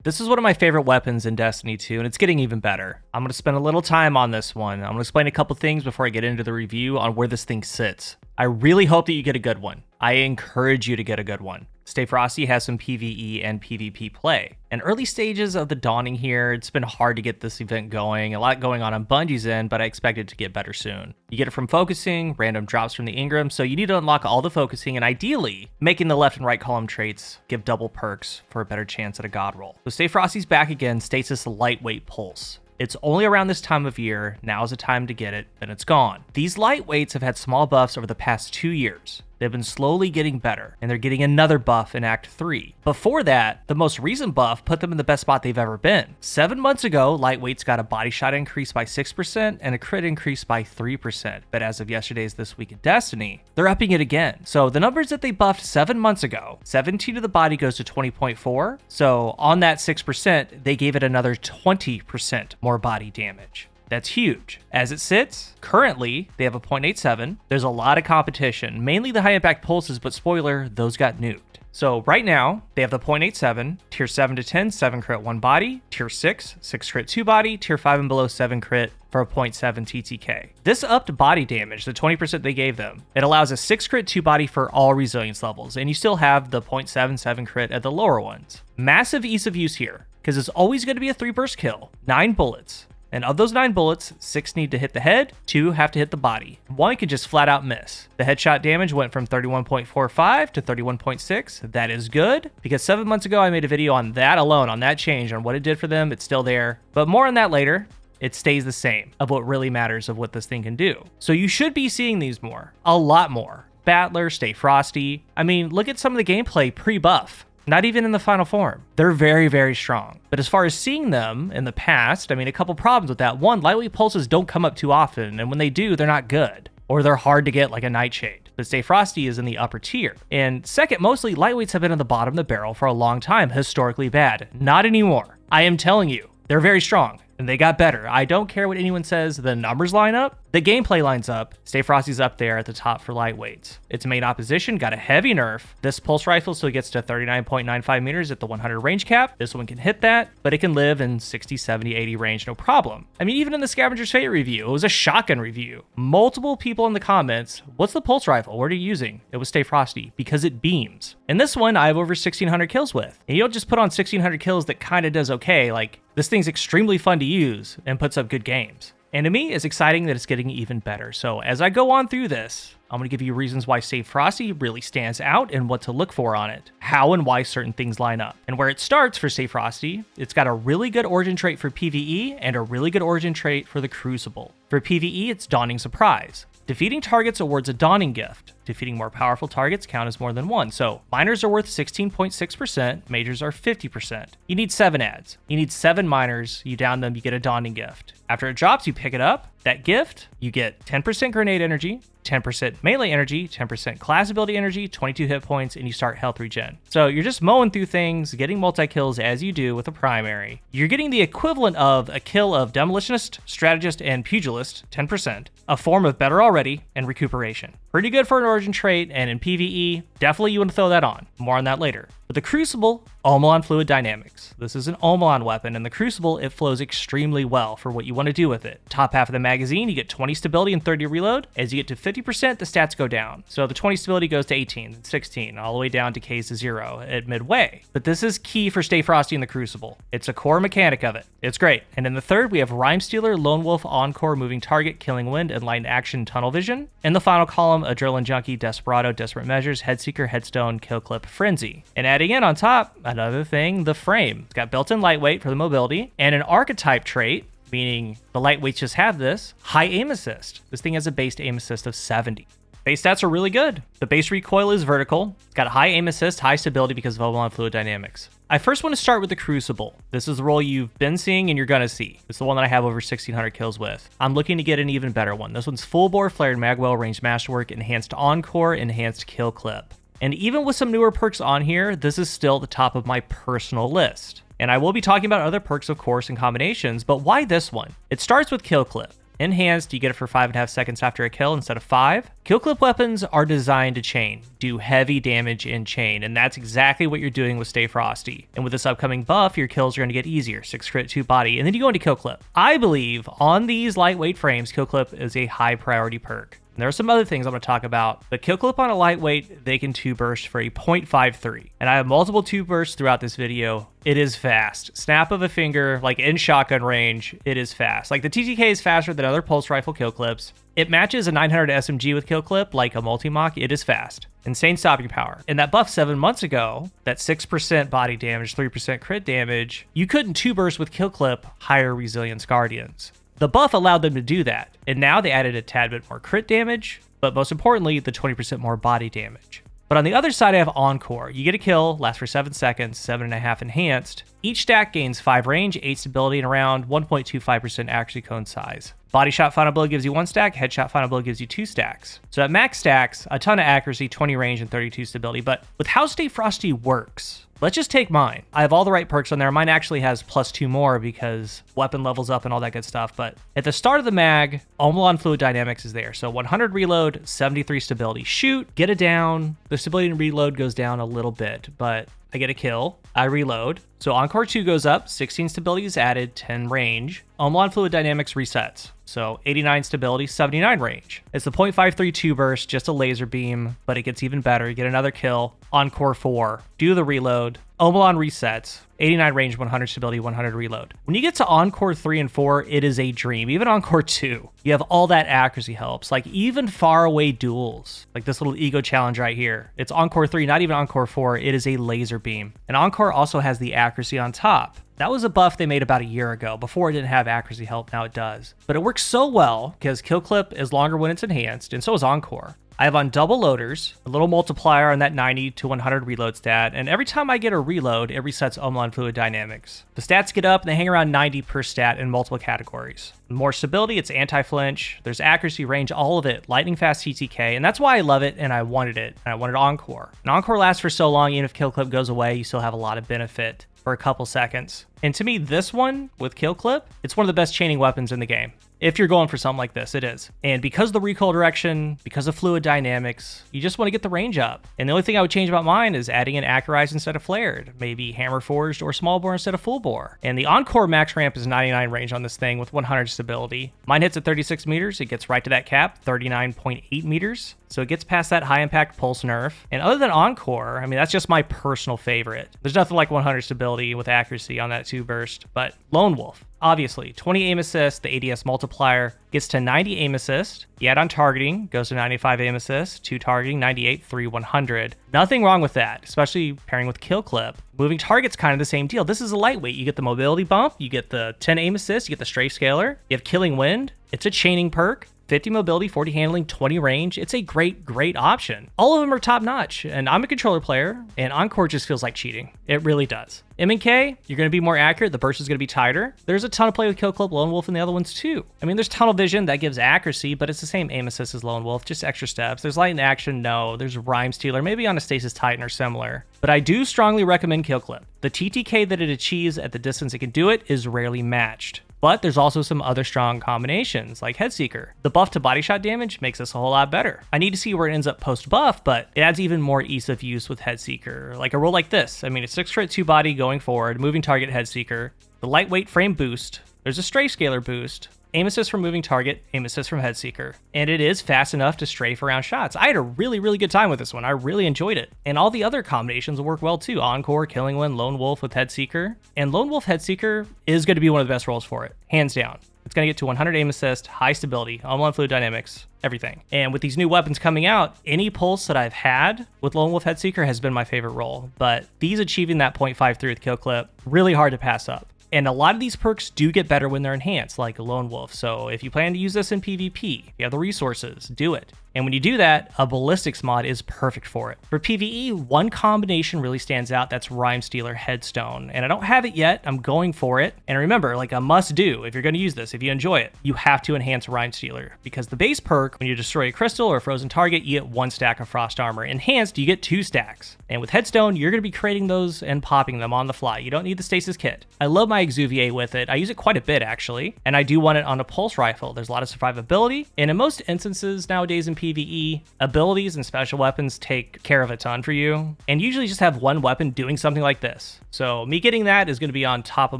This is one of my favorite weapons in Destiny 2, and it's getting even better. I'm going to spend a little time on this one. I'm going to explain a couple things before I get into the review on where this thing sits. I really hope that you get a good one. I encourage you to get a good one. Stay Frosty has some PvE and PvP play. In early stages of the dawning here, it's been hard to get this event going. A lot going on Bungie's end, but I expect it to get better soon. You get it from focusing, random drops from the Ingram, so you need to unlock all the focusing and ideally, making the left and right column traits give double perks for a better chance at a god roll. So Stay Frosty's back again, states this lightweight pulse. It's only around this time of year, now's the time to get it, then it's gone. These lightweights have had small buffs over the past 2 years. They've been slowly getting better, and they're getting another buff in Act 3. Before that, the most recent buff put them in the best spot they've ever been. 7 months ago, lightweights got a body shot increase by 6% and a crit increase by 3%, but as of yesterday's This Week in Destiny, they're upping it again. So the numbers that they buffed 7 months ago, 17 to the body goes to 20.4, so on that 6%, they gave it another 20% more body damage. That's huge. As it sits, currently, they have a 0.87. There's a lot of competition, mainly the high impact pulses, but spoiler, those got nuked. So right now, they have the 0.87, tier 7 to 10, 7 crit 1 body, tier 6, 6 crit 2 body, tier 5 and below 7 crit for a 0.7 TTK. This upped body damage, the 20% they gave them, it allows a 6 crit 2 body for all resilience levels, and you still have the 0.77 crit at the lower ones. Massive ease of use here, because it's always going to be a 3 burst kill, 9 bullets. And of those 9 bullets, 6 need to hit the head, 2 have to hit the body. 1 could just flat out miss. The headshot damage went from 31.45 to 31.6. That is good, because 7 months ago I made a video on that alone, on that change, on what it did for them. It's still there, but more on that later. It stays the same of what really matters of what this thing can do. So you should be seeing these more, a lot more. Battler, Stay Frosty. I mean, look at some of the gameplay pre-buff. Not even in the final form. They're very, very strong. But as far as seeing them in the past, I mean, a couple problems with that. One, lightweight pulses don't come up too often, and when they do, they're not good. Or they're hard to get like a Nightshade. But Stay Frosty is in the upper tier. And second, mostly lightweights have been in the bottom of the barrel for a long time, historically bad. Not anymore. I am telling you, they're very strong. And they got better. I don't care what anyone says, the numbers line up, the gameplay lines up. Stay Frosty's up there at the top for lightweights. Its main opposition got a heavy nerf. This pulse rifle still gets to 39.95 meters at the 100 range cap. This one can hit that, but it can live in 60, 70, 80 range, no problem. I mean, even in the Scavenger's Fate review, it was a shotgun review. Multiple people in the comments, what's the pulse rifle? What are you using? It was Stay Frosty, because it beams. And this one, I have over 1,600 kills with. And you don't just put on 1,600 kills that kind of does okay, like, this thing's extremely fun to use and puts up good games. And to me, it's exciting that it's getting even better. So as I go on through this, I'm going to give you reasons why Stay Frosty really stands out and what to look for on it, how and why certain things line up. And where it starts for Stay Frosty, it's got a really good origin trait for PvE and a really good origin trait for the Crucible. For PvE, it's Dawning Surprise. Defeating targets awards a Dawning gift. Defeating more powerful targets count as more than one. So minors are worth 16.6%, majors are 50%. You need 7 adds. You need 7 minors, you down them, you get a Dawning gift. After it drops, you pick it up. That gift, you get 10% grenade energy, 10% melee energy, 10% class ability energy, 22 hit points, and you start health regen. So you're just mowing through things, getting multi-kills as you do with a primary. You're getting the equivalent of a kill of Demolitionist, Strategist, and Pugilist, 10%, a form of Better Already, and Recuperation. Pretty good for an origin trait, and in PvE, definitely you want to throw that on. More on that later. With the Crucible, Omelon Fluid Dynamics. This is an Omelon weapon, and the Crucible, it flows extremely well for what you want to do with it. Top half of the magazine, you get 20 stability and 30 reload. As you get to 50%, the stats go down. So the 20 stability goes to 18, then 16, all the way down to K's to 0 at midway. But this is key for Stay Frosty in the Crucible. It's a core mechanic of it. It's great. And in the third, we have Rhyme Stealer, Lone Wolf, Encore, Moving Target, Killing Wind, Enlightened Action, Tunnel Vision. In the final column, Adrenaline Junkie, Desperado, Desperate Measures, Headseeker, Headstone, Kill Clip, Frenzy. And adding in on top, another thing, the frame. It's got built-in lightweight for the mobility, and an archetype trait, meaning the lightweights just have this, high aim assist. This thing has a base aim assist of 70. Base stats are really good. The base recoil is vertical. It's got high aim assist, high stability because of Omelon Fluid Dynamics. I first want to start with the Crucible. This is the role you've been seeing and you're going to see. It's the one that I have over 1,600 kills with. I'm looking to get an even better one. This one's full bore flared magwell, ranged masterwork, enhanced encore, enhanced kill clip. And even with some newer perks on here, this is still the top of my personal list. And I will be talking about other perks, of course, and combinations, but why this one? It starts with kill clip. Enhanced, you get it for 5.5 seconds after a kill instead of 5. Kill clip weapons are designed to chain, do heavy damage in chain, and that's exactly what you're doing with Stay Frosty. And with this upcoming buff, your kills are going to get easier, 6 crit, 2 body, and then you go into kill clip. I believe on these lightweight frames, kill clip is a high priority perk. There are some other things I'm going to talk about, but kill clip on a lightweight, they can 2 burst for a 0.53. And I have multiple 2 bursts throughout this video. It is fast. Snap of a finger, like in shotgun range, it is fast. Like the TTK is faster than other pulse rifle kill clips. It matches a 900 SMG with kill clip, like a multi-mock, it is fast. Insane stopping power. And that buff 7 months ago, that 6% body damage, 3% crit damage, you couldn't 2 burst with kill clip higher resilience guardians. The buff allowed them to do that, and now they added a tad bit more crit damage, but most importantly, the 20% more body damage. But on the other side, I have Encore. You get a kill, lasts for 7 seconds, 7.5 enhanced. Each stack gains 5 range, 8 stability, and around 1.25% accuracy cone size. Body shot final blow gives you 1 stack, headshot final blow gives you 2 stacks. So at max stacks, a ton of accuracy, 20 range, and 32 stability. But with how Stay Frosty works, let's just take mine. I have all the right perks on there. Mine actually has +2 more because weapon levels up and all that good stuff. But at the start of the mag, Omolon Fluid Dynamics is there. So 100 reload, 73 stability. Shoot, get it down. The stability and reload goes down a little bit, but I get a kill, I reload. So Encore 2 goes up, 16 stability is added, 10 range. Omolon Fluid Dynamics resets. So 89 stability, 79 range. It's the 0.532 burst, just a laser beam, but it gets even better. You get another kill. Encore 4, do the reload. Omolon resets, 89 range, 100 stability, 100 reload. When you get to Encore 3 and 4, it is a dream. Even Encore 2, you have all that accuracy helps. Like even far away duels, like this little ego challenge right here. It's Encore 3, not even Encore 4, it is a laser beam. And Encore also has the accuracy on top. That was a buff they made about a year ago. Before it didn't have accuracy help, now it does. But it works so well because kill clip is longer when it's enhanced, and so is Encore. I have on double loaders, a little multiplier on that 90 to 100 reload stat, and every time I get a reload, it resets Omolon Fluid Dynamics. The stats get up and they hang around 90 per stat in multiple categories. More stability, it's anti-flinch, there's accuracy, range, all of it, lightning fast TTK, and that's why I love it and I wanted it, and I wanted Encore. And Encore lasts for so long, even if kill clip goes away, you still have a lot of benefit for a couple seconds. And to me, this one with kill clip, it's one of the best chaining weapons in the game. If you're going for something like this, it is. And because of the recoil direction, because of fluid dynamics, you just want to get the range up. And the only thing I would change about mine is adding an accurized instead of flared, maybe hammer forged or small bore instead of full bore. And the Encore max ramp is 99 range on this thing with 100 stability. Mine hits at 36 meters. It gets right to that cap, 39.8 meters. So it gets past that high impact pulse nerf. And other than Encore, I mean, that's just my personal favorite. There's nothing like 100 stability with accuracy on that 2 burst, but Lone Wolf. Obviously, 20 aim assist, the ADS multiplier gets to 90 aim assist. You add on targeting, goes to 95 aim assist, 2 targeting, 98, 3, 100. Nothing wrong with that, especially pairing with kill clip. Moving target's kind of the same deal. This is a lightweight. You get the mobility bump, you get the 10 aim assist, you get the strafe scalar, you have killing wind. It's a chaining perk. 50 mobility, 40 handling, 20 range. It's a great option. All of them are top notch, and I'm a controller player, and Encore just feels like cheating. It really does. M&K, you're going to be more accurate. The burst is going to be tighter. There's a ton of play with Kill Clip, Lone Wolf, and the other ones too. I mean, there's tunnel vision that gives accuracy, but it's the same aim assist as Lone Wolf, just extra steps. There's light in action, no. There's Rhyme Stealer, maybe on a Stasis Titan or similar. But I do strongly recommend Kill Clip. The TTK that it achieves at the distance it can do it is rarely matched. But there's also some other strong combinations, like Headseeker. The buff to body shot damage makes this a whole lot better. I need to see where it ends up post-buff, but it adds even more ease of use with Headseeker. Like a role like this. I mean, it's 6 crit 2 body going forward, moving target Headseeker, the lightweight frame boost, there's a strafe scalar boost, aim assist from moving target, aim assist from Headseeker. And it is fast enough to strafe around shots. I had a really good time with this one. I really enjoyed it. And all the other combinations will work well too. Encore, Killing Wind, Lone Wolf with Headseeker. And Lone Wolf Headseeker is going to be one of the best roles for it. Hands down. It's going to get to 100 aim assist, high stability, Omolon Fluid Dynamics, everything. And with these new weapons coming out, any pulse that I've had with Lone Wolf Headseeker has been my favorite role. But these achieving that 0.53 with Kill Clip, really hard to pass up. And a lot of these perks do get better when they're enhanced, like a Lone Wolf. So if you plan to use this in PvP, you have the resources, do it. And when you do that, a ballistics mod is perfect for it. For PvE, one combination really stands out. That's Rhyme Stealer Headstone. And I don't have it yet. I'm going for it. And remember, like a must do, if you're going to use this, if you enjoy it, you have to enhance Rhyme Stealer, because the base perk, when you destroy a crystal or a frozen target, you get 1 stack of frost armor. Enhanced, you get 2 stacks. And with Headstone, you're going to be creating those and popping them on the fly. You don't need the stasis kit. I love my Exuvier with it. I use it quite a bit, actually. And I do want it on a pulse rifle. There's a lot of survivability. And in most instances nowadays in PvE, abilities and special weapons take care of a ton for you. And usually just have one weapon doing something like this. So me getting that is going to be on top of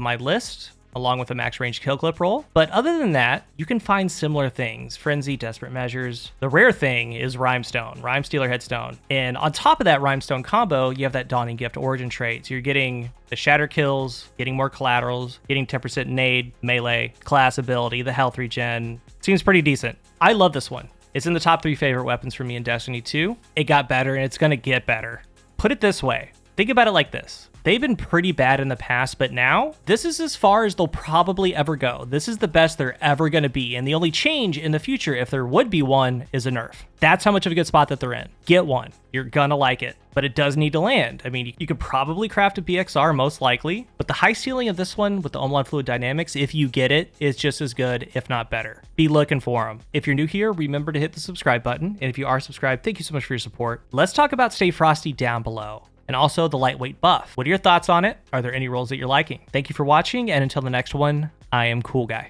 my list, along with a max range kill clip roll. But other than that, you can find similar things. Frenzy, Desperate Measures. The rare thing is Rhymestone, Rhyme Stealer Headstone. And on top of that Rhymestone combo, you have that Dawning Gift origin trait. So you're getting the shatter kills, getting more collaterals, getting 10% nade, melee, class ability, the health regen. Seems pretty decent. I love this one. It's in the top 3 favorite weapons for me in Destiny 2. It got better and it's gonna get better. Put it this way. Think about it like this. They've been pretty bad in the past, but now this is as far as they'll probably ever go. This is the best they're ever going to be. And the only change in the future, if there would be one, is a nerf. That's how much of a good spot that they're in. Get one. You're gonna like it, but it does need to land. I mean, you could probably craft a BXR most likely, but the high ceiling of this one with the Omlon Fluid Dynamics, if you get it, is just as good, if not better. Be looking for them. If you're new here, remember to hit the subscribe button. And if you are subscribed, thank you so much for your support. Let's talk about Stay Frosty down below. And also the lightweight buff. What are your thoughts on it? Are there any roles that you're liking? Thank you for watching, and until the next one, I am CoolGuy.